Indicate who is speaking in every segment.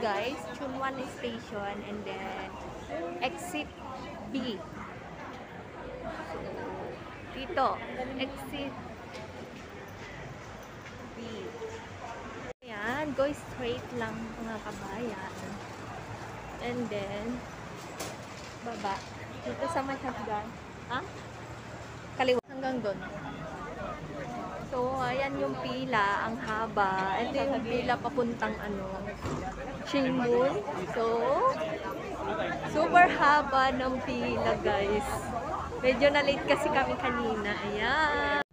Speaker 1: guys, Chunwan Station and then exit B. Dito, exit B. Ayan, go straight lang mga kabayan. And then, baba. Dito sa may hagdan. Ha? Kaliwa. Hanggang doon. So, ayan yung pila, ang haba. Ito yung pila papuntang Xingmun. So, super haba ng pila, guys. Medyo na-late kasi kami kanina. Ayan.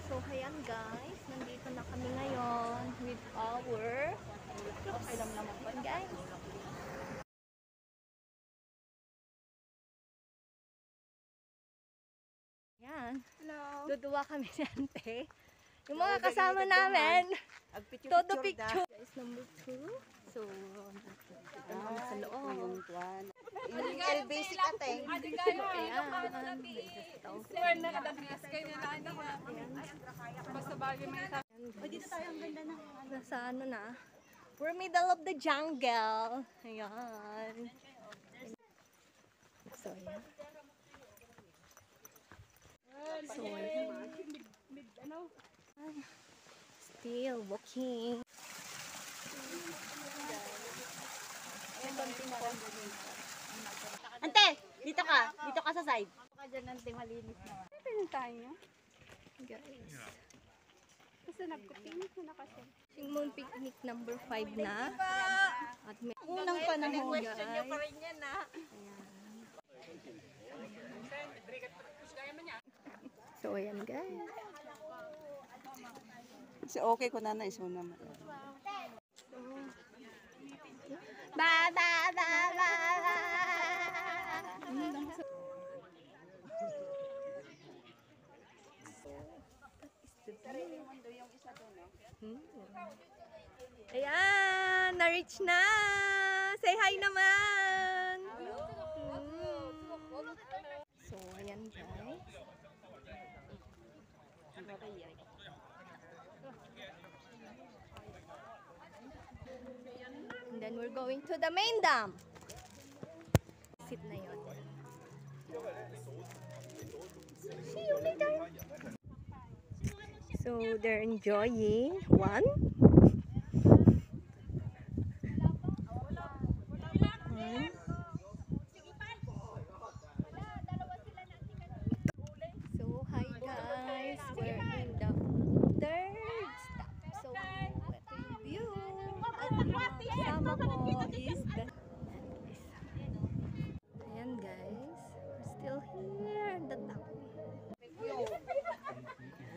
Speaker 1: So, ayan guys. Nandito na kami ngayon with our guys. Ayan.
Speaker 2: Hello.
Speaker 1: Duduwa kami ni Ante. Yung mga kasama namin. Todo picture. Guys, number 2. So, dito naman sa loob.
Speaker 2: Yung basic ateng.
Speaker 1: Ayan. Dito tayo ang ganda ng nasa na. We're middle of the jungle. Ayan. So, ayan. So, still walking.
Speaker 2: Ante, dito ka. Dito ka sa side. Dito ka dyan, Ante, malinis na.
Speaker 1: Ano tayo? Guys.
Speaker 2: Kasi nagpipinit na kasi.
Speaker 1: Xingmun Picnic number 5 na. At may
Speaker 2: Unang panahon.
Speaker 1: question nyo pa rin yan, ha? So, ayan guys.
Speaker 2: Si okay ko na iso naman.
Speaker 1: Ba, ba, ba, ba, ba. Ayan, na-reach na! Say hi naman! So, ayan guys. And then we're going to the main dam. Sit na yun. See you later! So, they're enjoying. One. So, hi guys. We're in the third stop. So, ito yung view. At kasama ko is the... Ayan guys. We're still here at the top.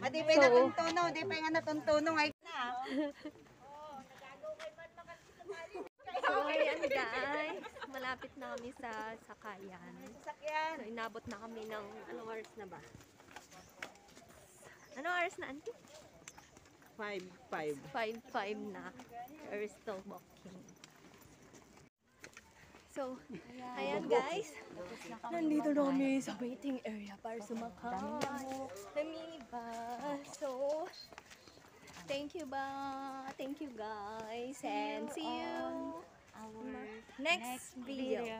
Speaker 2: Di pa natuntuno, di pa nga natuntuno ay na.
Speaker 1: So, ayan guys. Malapit na kami sa sakayan. So, inabot na kami ng anong oras na ba? Anong oras na, auntie?
Speaker 2: 5.
Speaker 1: 5 na. We're still walking. So, ayan guys. Nandito na kami sa waiting area para sumakay ng minibus. So, thank you guys. And see you
Speaker 2: our
Speaker 1: next video.